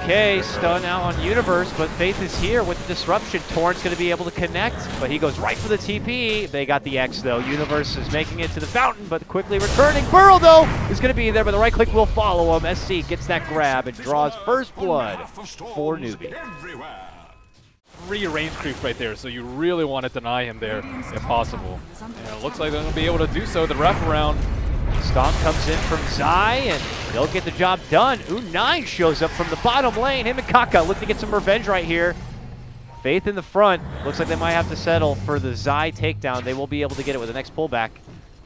Okay, stun out on Universe, but Faith is here with the disruption. Torrent's going to be able to connect, but he goes right for the TP. They got the X, though. Universe is making it to the fountain, but quickly returning. Burrow, though, is going to be there, but the right click will follow him. SC gets that grab and draws first blood for Newbee. 3 range creep right there, so you really want to deny him there if possible. And it looks like they're going to be able to do so. The wraparound. Stomp comes in from Zai, and they'll get the job done. U9 shows up from the bottom lane. Him and Kaka look to get some revenge right here. Faith in the front. Looks like they might have to settle for the Zai takedown. They will be able to get it with the next pullback.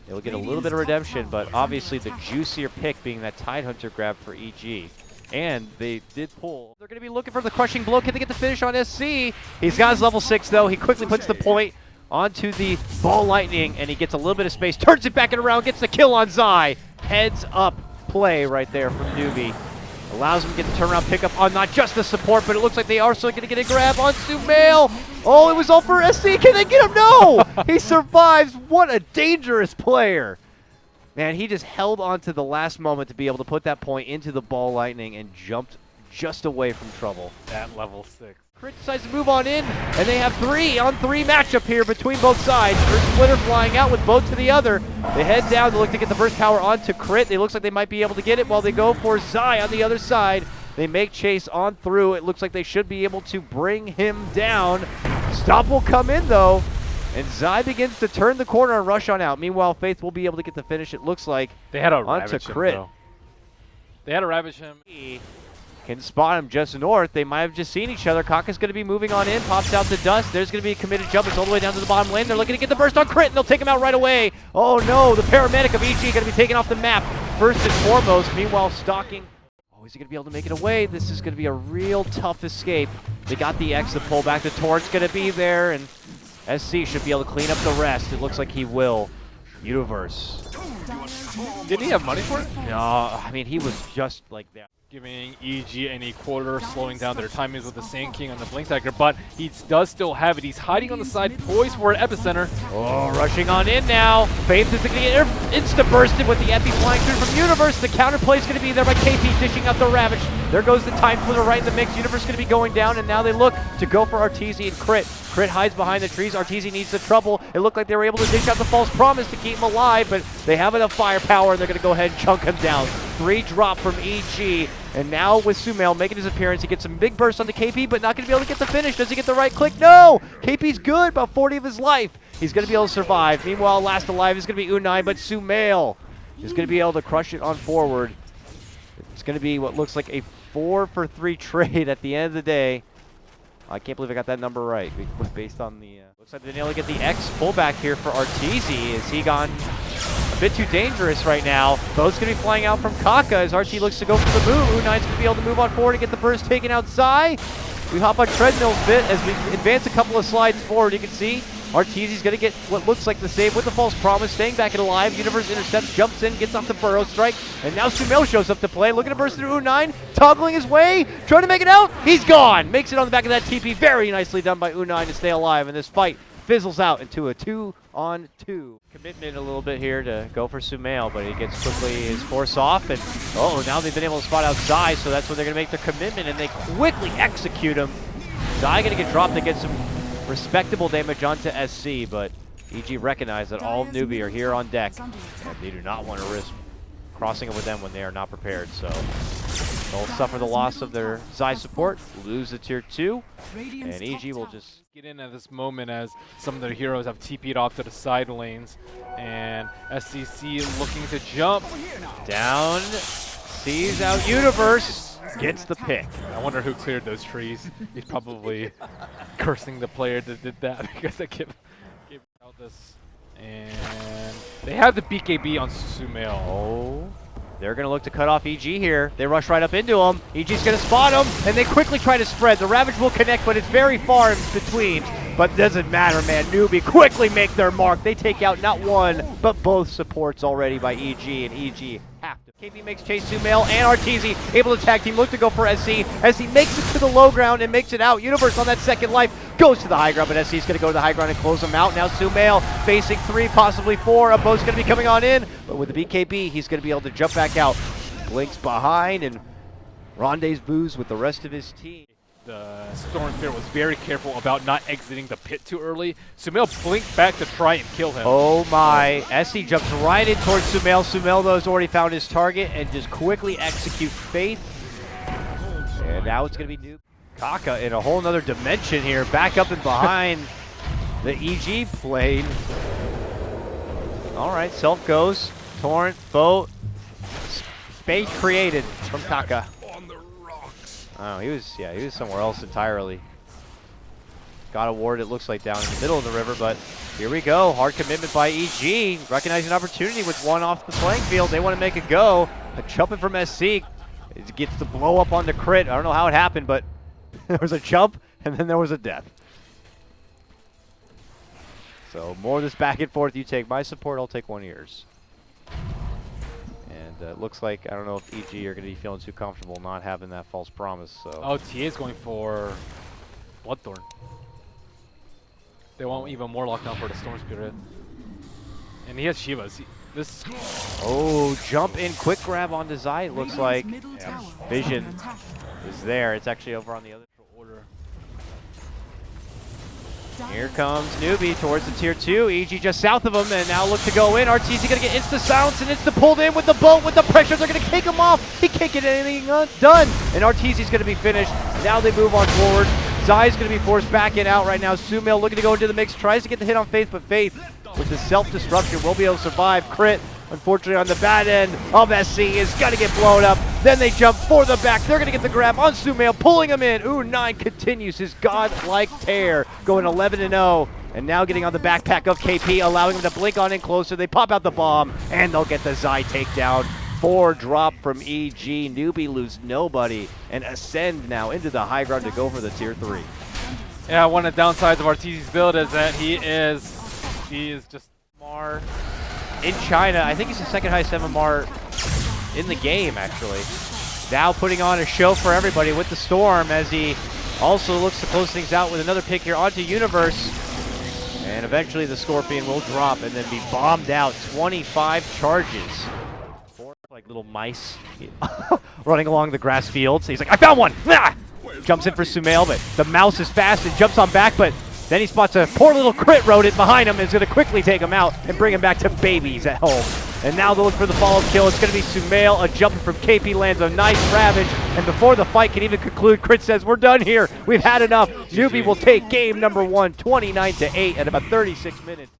They will get a little bit of redemption, but obviously the juicier pick being that Tidehunter grab for EG. And they did pull. They're going to be looking for the crushing blow. Can they get the finish on SC? He's got his level 6, though. He quickly puts the point onto the ball lightning, and he gets a little bit of space, turns it back and around, gets the kill on Zai. Heads up play right there from Newbee. Allows him to get the turnaround pickup on not just the support, but it looks like they are still going to get a grab on SumaiL. Oh, it was all for SC. Can they get him? No! He survives. What a dangerous player. Man, he just held on to the last moment to be able to put that point into the ball lightning and jumped just away from trouble. At level 6. Crit decides to move on in, and they have 3-on-3 matchup here between both sides. First splitter flying out with both to the other. They head down to look to get the burst power onto Crit. It looks like they might be able to get it while they go for Zai on the other side. They make chase on through. It looks like they should be able to bring him down. Stop will come in, though, and Zai begins to turn the corner and rush on out. Meanwhile, Faith will be able to get the finish, it looks like. They had a onto Crit. They had to ravage him. Can spot him just north. They might have just seen each other. Kaka's going to be moving on in. Pops out the dust. There's going to be a committed jump. It's all the way down to the bottom lane. They're looking to get the burst on Crit, and they'll take him out right away. Oh, no. The paramedic of EG going to be taken off the map first and foremost. Meanwhile, stalking. Oh, is he going to be able to make it away? This is going to be a real tough escape. They got the X to pull back. The Torrent's going to be there, and SC should be able to clean up the rest. It looks like he will. Universe. Did he have money for it? No, I mean, he was just like that. Giving EG any quarter, slowing down their timings with the Sand King on the Blink Dagger, but he does still have it. He's hiding on the side, poised for an epicenter. Oh, rushing on in now. Faith is going to get insta-bursted with the Epi flying through from Universe. The counterplay is going to be there by KP, dishing out the Ravage. There goes the time splitter right in the mix. Universe is going to be going down, and now they look to go for Arteezy and Crit. Crit hides behind the trees. Arteezy needs the trouble. It looked like they were able to dish out the false promise to keep him alive, but they have enough firepower, and they're going to go ahead and chunk him down. 3 drop from EG, and now with SumaiL making his appearance, he gets some big bursts on the KP, but not going to be able to get the finish. Does he get the right click? No! KP's good, about 40 of his life. He's going to be able to survive. Meanwhile, last alive is going to be U9, but SumaiL is going to be able to crush it on forward. It's going to be what looks like a 4-for-3 trade at the end of the day. I can't believe I got that number right. Based on the looks like they're able to get the X pullback here for Arteezy. Is he gone a bit too dangerous right now? Bo's going to be flying out from Kaka as RT looks to go for the move. U9's going to be able to move on forward and get the burst taken outside. We hop on treadmills a bit as we advance a couple of slides forward. You can see Arteezy's going to get what looks like the save with the false promise, staying back and alive. Universe intercepts, jumps in, gets off the burrow strike, and now SumaiL shows up to play, looking to burst through U9, toggling his way, trying to make it out. He's gone. Makes it on the back of that TP. Very nicely done by U9 to stay alive, and this fight fizzles out into a 2-on-2. Commitment a little bit here to go for SumaiL, but he gets quickly his force off, and oh, now they've been able to spot out Zai, so that's when they're going to make their commitment, and they quickly execute him. Zai going to get dropped and get some respectable damage onto SC, but EG recognize that all of Newbee are here on deck, and they do not want to risk crossing it with them when they are not prepared, so they'll suffer the loss of their Zai support, lose the tier 2, and EG will just get in at this moment as some of their heroes have TP'd off to the side lanes, and SCC looking to jump. Down, sees out Universe, gets the pick. I wonder who cleared those trees. He's probably cursing the player that did that because they gave out this. And they have the BKB on SumaiL. Oh, they're going to look to cut off EG here. They rush right up into him. EG's going to spot him, and they quickly try to spread. The Ravage will connect, but it's very far in between. But doesn't matter, man. Newbee quickly make their mark. They take out not one, but both supports already by EG, and EG have to. KP makes chase SumaiL and Arteezy, able to tag team, look to go for SC. As he makes it to the low ground and makes it out. Universe on that second life goes to the high ground, but SC's going to go to the high ground and close him out. Now SumaiL facing 3, possibly 4. A Bo's going to be coming on in, but with the BKB, he's going to be able to jump back out. Blinks behind, and rendezvous with the rest of his team. The Storm Spirit was very careful about not exiting the pit too early. SumaiL blinked back to try and kill him. Oh my, SC jumps right in towards SumaiL. SumaiL though has already found his target and just quickly execute Faith. And now it's going to be Newbee. Kaka in a whole nother dimension here, back up and behind the EG plane. All right, self goes, Torrent, boat, space created from Kaka. Oh, he was somewhere else entirely. Got a ward, it looks like, down in the middle of the river, but here we go. Hard commitment by EG, recognizing opportunity with one off the playing field. They want to make a go. A jumping from SC. It gets the blow up on the crit. I don't know how it happened, but there was a jump, and then there was a death. So more of this back and forth. You take my support, I'll take one of yours. And it looks like, I don't know if EG are going to be feeling too comfortable not having that false promise. So. Oh, TA is going for Bloodthorn. They want even more lockdown for the Storm Spirit. And he has Shivas. Oh, jump in, quick grab onto Zai, it looks like. Yeah. Vision is there. It's actually over on the other order. Here comes Newbee towards the tier 2. EG just south of him and now look to go in. RTZ gonna get insta silence and insta pulled in with the boat with the pressure. They're gonna kick him off. He can't get anything done. And RTZ's gonna be finished. Now they move on forward. Zai's gonna be forced back and out right now. SumaiL looking to go into the mix, tries to get the hit on Faith, but Faith with the self-destruction will be able to survive. Crit, unfortunately, on the bad end of SC is gonna get blown up. Then they jump for the back. They're gonna get the grab on SumaiL, pulling him in. Ooh, 9 continues his godlike tear, going 11-0. And now getting on the backpack of KP, allowing him to blink on in closer. They pop out the bomb, and they'll get the Zai takedown. 4 drop from EG. Newbee lose nobody, and ascend now into the high ground to go for the tier 3. Yeah, one of the downsides of RTZ's build is that he is just Mar in China. I think he's the second highest MMR in the game, actually. Now putting on a show for everybody with the Storm as he also looks to close things out with another pick here onto Universe. And eventually the Scorpion will drop and then be bombed out. 25 charges. 4 like little mice running along the grass fields. He's like, I found one! Ah! Jumps in for SumaiL, but the mouse is fast and jumps on back, but then he spots a poor little crit rodent behind him and is going to quickly take him out and bring him back to babies at home. And now they'll look for the follow-up kill. It's going to be SumaiL. A jumper from KP lands a nice Ravage. And before the fight can even conclude, Crit says, we're done here. We've had enough. Newbee will take game number 1, 29-8 at about 36 minutes.